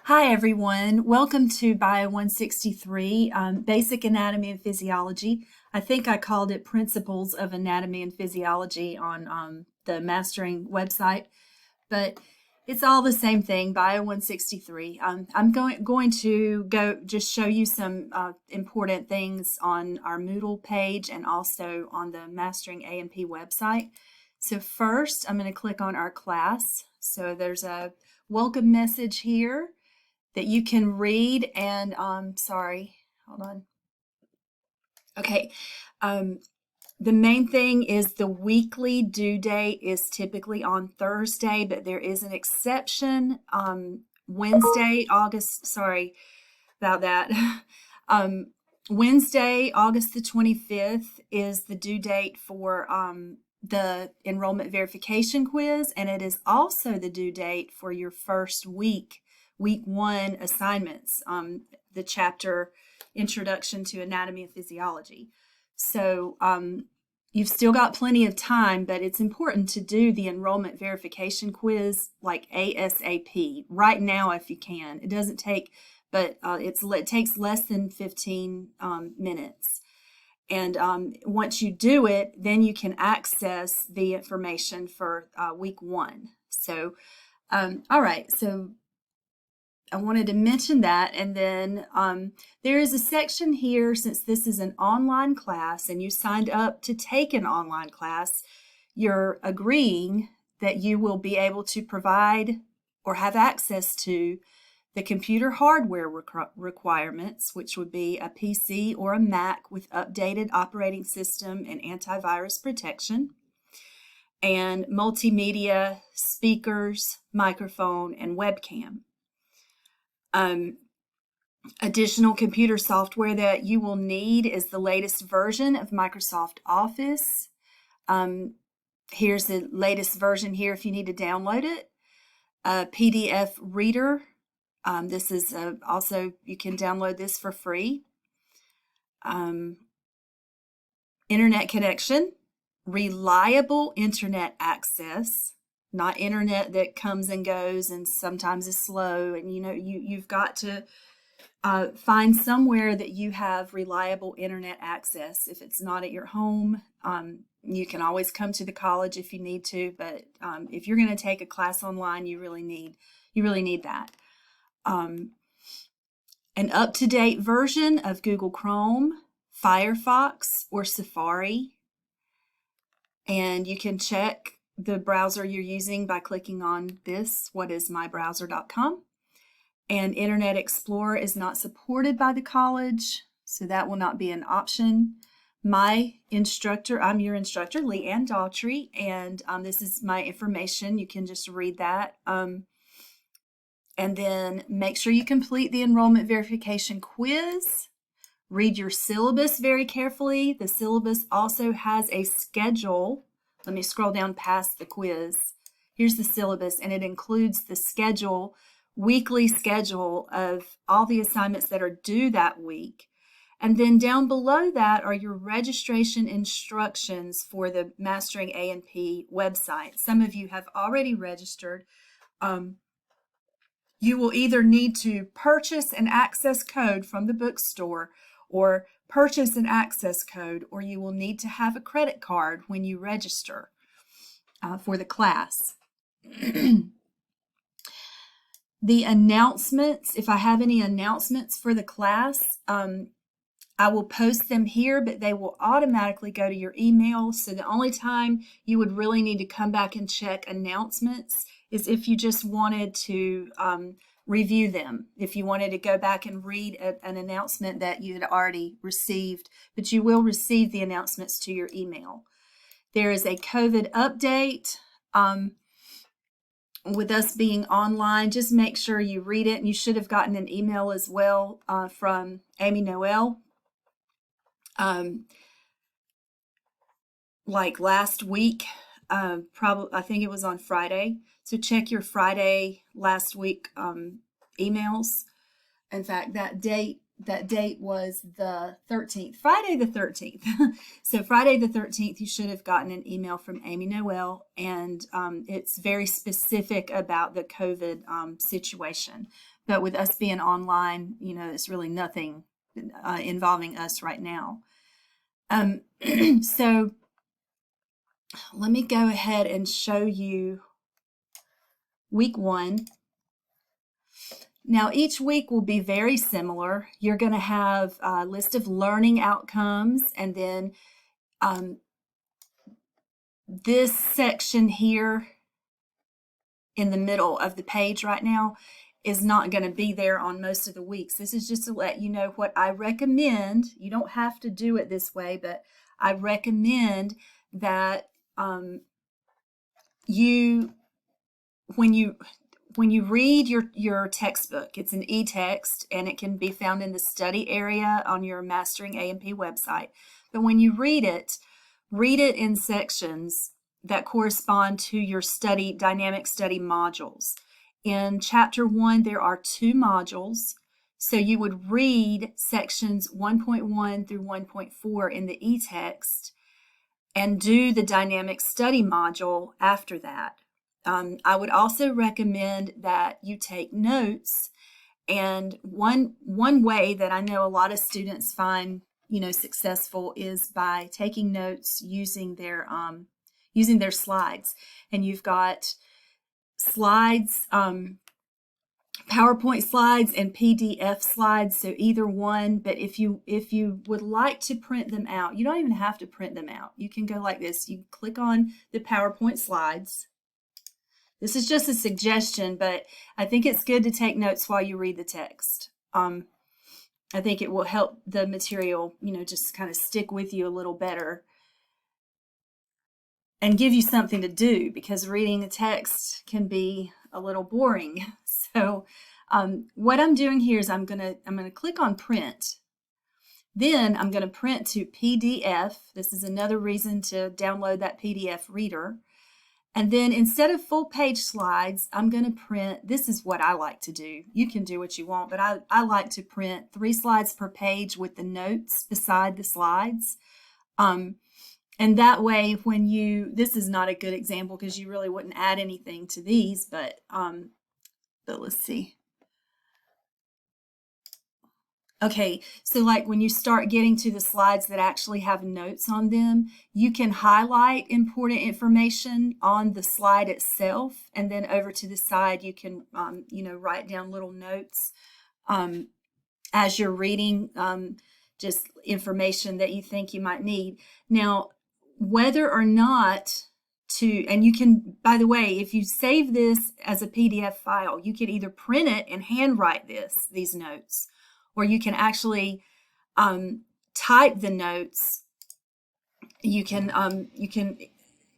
Hi everyone, welcome to Bio 163, Basic Anatomy and Physiology. I think I called it Principles of Anatomy and Physiology on the Mastering website, but it's all the same thing, Bio 163. I'm going to go just show you some important things on our Moodle page and also on the Mastering A&P website. So first, I'm going to click on our class. So there's a welcome message here that you can read, and sorry, hold on. Okay, the main thing is the weekly due date is typically on Thursday, but there is an exception. Wednesday, sorry about that. Wednesday, August the 25th is the due date for the enrollment verification quiz, and it is also the due date for your first week 1 assignments, the chapter Introduction to Anatomy and Physiology. So you've still got plenty of time, but it's important to do the enrollment verification quiz like ASAP right now if you can. It doesn't take, but it takes less than 15 minutes. And once you do it, then you can access the information for week 1. So, all right, so I wanted to mention that, and then there is a section here, since this is an online class and you signed up to take an online class, you're agreeing that you will be able to provide or have access to the computer hardware requirements, which would be a PC or a Mac with updated operating system and antivirus protection, and multimedia, speakers, microphone, and webcam. Additional computer software that you will need is the latest version of Microsoft Office. Here's the latest version here if you need to download it. A PDF reader. This is also, you can download this for free. Internet connection, reliable internet access. Not internet that comes and goes and sometimes is slow, and you've got to find somewhere that you have reliable internet access. If it's not at your home, you can always come to the college if you need to, but if you're going to take a class online, you really need that. An up-to-date version of Google Chrome, Firefox, or Safari, and you can check the browser you're using by clicking on this, whatismybrowser.com. And Internet Explorer is not supported by the college, so that will not be an option. My instructor, I'm your instructor, Leanne Daughtry, and this is my information. You can just read that. And then make sure you complete the enrollment verification quiz. Read your syllabus very carefully. The syllabus also has a schedule. Let me scroll down past the quiz. Here's the syllabus, and it includes the schedule, weekly schedule of all the assignments that are due that week. And then down below that are your registration instructions for the Mastering A&P website. Some of you have already registered. You will either need to purchase an access code from the bookstore or purchase an access code, or you will need to have a credit card when you register for the class. The announcements, if I have any announcements for the class, I will post them here, but they will automatically go to your email. So the only time you would really need to come back and check announcements is if you just wanted to review them, if you wanted to go back and read an announcement that you had already received, but you will receive the announcements to your email. There is a COVID update. With us being online, just make sure you read it, and you should have gotten an email as well from Amy Noel. Like last week, probably I think it was on Friday. So check your Friday last week emails. In fact, that date that date was the 13th, Friday the 13th. So Friday the 13th, you should have gotten an email from Amy Noel, and it's very specific about the COVID situation. But with us being online, you know, it's really nothing involving us right now. So let me go ahead and show you week 1. Now, each week will be very similar. You're going to have a list of learning outcomes, and then this section here in the middle of the page right now is not going to be there on most of the weeks. This is just to let you know what I recommend. You don't have to do it this way, but I recommend that when you read your textbook, it's an e-text, and it can be found in the study area on your Mastering A&P website. But when you read it in sections that correspond to your dynamic study modules. In chapter 1, there are 2 modules. So you would read sections 1.1 through 1.4 in the e-text and do the dynamic study module after that. I would also recommend that you take notes, and one way that I know a lot of students find, you know, successful is by taking notes using their slides. And you've got slides, PowerPoint slides and PDF slides, so either one. But if you would like to print them out, you don't even have to print them out. You can go like this. You click on the PowerPoint slides. This is just a suggestion, but I think it's good to take notes while you read the text. I think it will help the material, you know, just kind of stick with you a little better and give you something to do, because reading the text can be a little boring. So what I'm doing here is I'm gonna click on print. Then I'm going to print to PDF. This is another reason to download that PDF reader. And then instead of full page slides, I'm going to print, this is what I like to do. You can do what you want, but I like to print 3 slides per page with the notes beside the slides. And that way, this is not a good example because you really wouldn't add anything to these, but let's see. Okay, so like when you start getting to the slides that actually have notes on them, you can highlight important information on the slide itself, and then over to the side you can write down little notes as you're reading, just information that you think you might need. Now, whether or not and you can, by the way, if you save this as a PDF file, you can either print it and handwrite these notes, or you can actually type the notes. It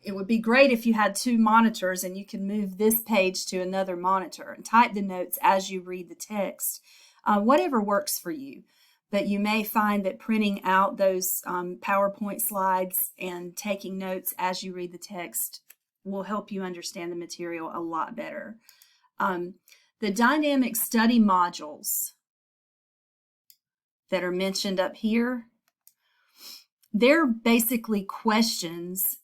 would be great if you had 2 monitors and you can move this page to another monitor and type the notes as you read the text, whatever works for you. But you may find that printing out those PowerPoint slides and taking notes as you read the text will help you understand the material a lot better. The dynamic study modules that are mentioned up here, they're basically questions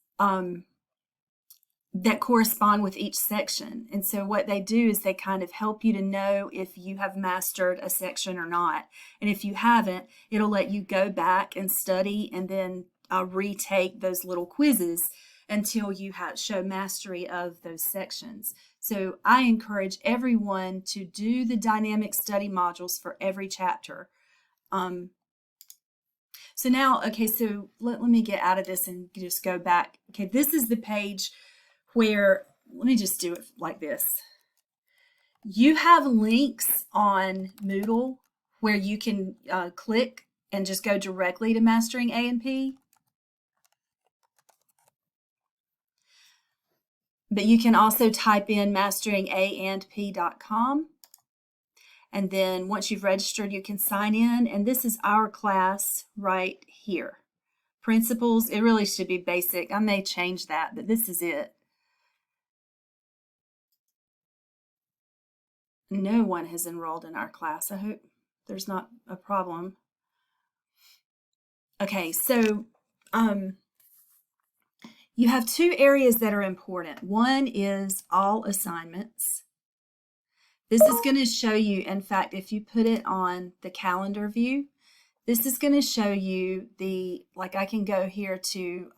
that correspond with each section. And so what they do is they kind of help you to know if you have mastered a section or not. And if you haven't, it'll let you go back and study and then retake those little quizzes until you show mastery of those sections. So I encourage everyone to do the dynamic study modules for every chapter. So now, okay, so let me get out of this and just go back. Okay, this is the page where, let me just do it like this. You have links on Moodle where you can click and just go directly to Mastering A&P. But you can also type in masteringandp.com. And then once you've registered, you can sign in. And this is our class right here. Principles, it really should be basic. I may change that, but this is it. No one has enrolled in our class, I hope. there's not a problem. Okay, so you have two areas that are important. One is all assignments. This is going to show you, in fact, if you put it on the calendar view, this is going to show you the, like I can go here to,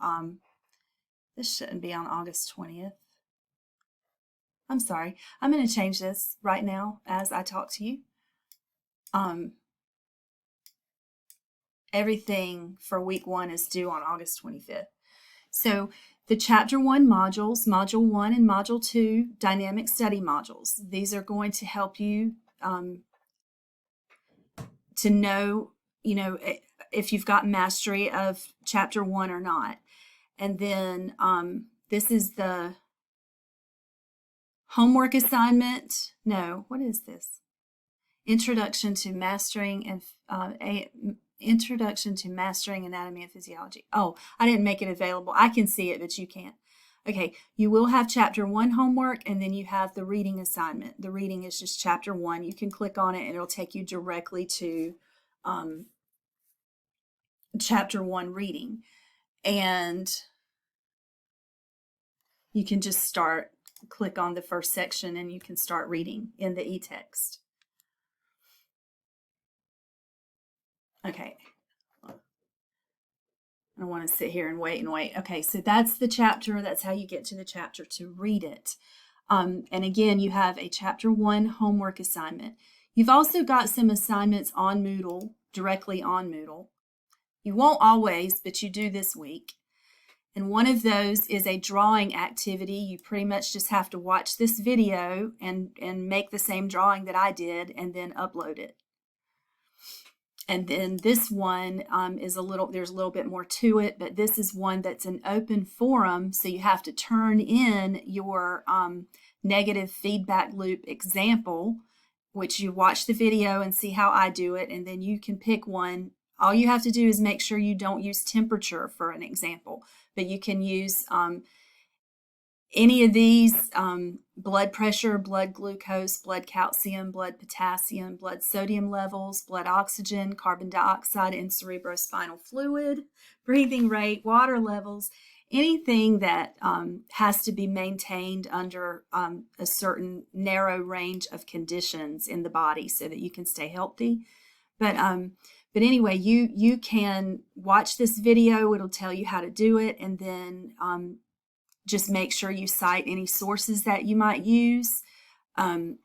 this shouldn't be on August 20th. I'm sorry. I'm going to change this right now as I talk to you. Everything for week 1 is due on August 25th. So the Chapter 1 modules, Module 1 and Module 2, Dynamic Study modules. These are going to help you to know, if you've got mastery of Chapter 1 or not. And then this is the homework assignment. No, what is this? Introduction to Mastering Anatomy and Physiology. Oh, I didn't make it available. I can see it, but you can't. Okay, you will have Chapter 1 homework, and then you have the reading assignment. The reading is just Chapter 1. You can click on it, and it'll take you directly to Chapter 1 reading. And you can just click on the first section, and you can start reading in the e-text. Okay. I don't want to sit here and wait. Okay, so that's the chapter. That's how you get to the chapter to read it. And again, you have a Chapter 1 homework assignment. You've also got some assignments on Moodle, directly on Moodle. You won't always, but you do this week. And one of those is a drawing activity. You pretty much just have to watch this video and make the same drawing that I did and then upload it. And then this one there's a little bit more to it, but this is one that's an open forum, so you have to turn in your negative feedback loop example, which you watch the video and see how I do it, and then you can pick one. All you have to do is make sure you don't use temperature for an example, but you can use any of these, blood pressure, blood glucose, blood calcium, blood potassium, blood sodium levels, blood oxygen, carbon dioxide and cerebrospinal fluid, breathing rate, water levels, anything that has to be maintained under a certain narrow range of conditions in the body so that you can stay healthy. But anyway, you can watch this video. It'll tell you how to do it, and then just make sure you cite any sources that you might use to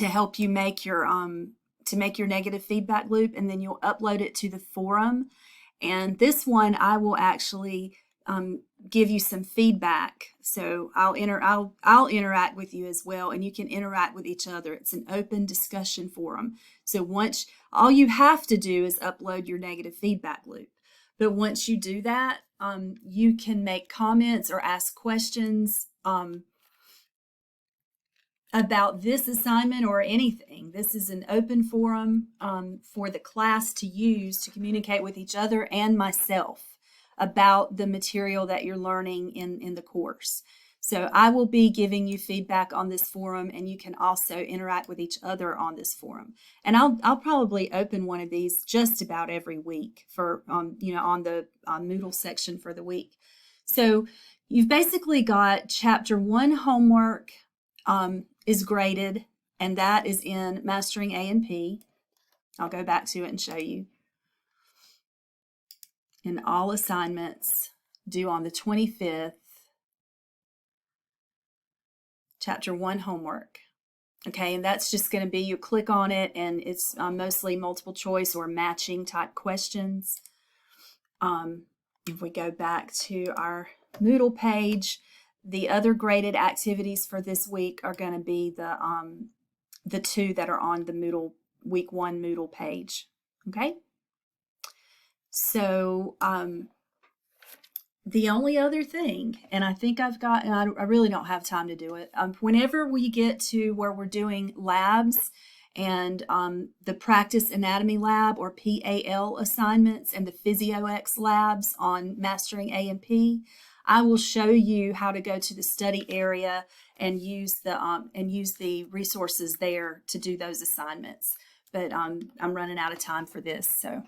help you make your negative feedback loop, and then you'll upload it to the forum. And this one, I will actually give you some feedback. So I'll interact with you as well, and you can interact with each other. It's an open discussion forum. So all you have to do is upload your negative feedback loop. But once you do that, you can make comments or ask questions about this assignment or anything. This is an open forum for the class to use to communicate with each other and myself about the material that you're learning in the course. So I will be giving you feedback on this forum, and you can also interact with each other on this forum. And I'll probably open one of these just about every week for on the Moodle section for the week. So you've basically got Chapter 1 homework is graded, and that is in Mastering A&P. I'll go back to it and show you. And all assignments due on the 25th. Chapter 1 homework. Okay, and that's just going to be, you click on it, and it's mostly multiple choice or matching type questions. If we go back to our Moodle page, the other graded activities for this week are going to be the two that are on the Moodle week 1 Moodle page. Okay, so the only other thing, and I think I really don't have time to do it, whenever we get to where we're doing labs and the practice anatomy lab or PAL assignments and the PhysioX labs on Mastering A&P, I will show you how to go to the study area and use the resources there to do those assignments. but I'm running out of time for this. So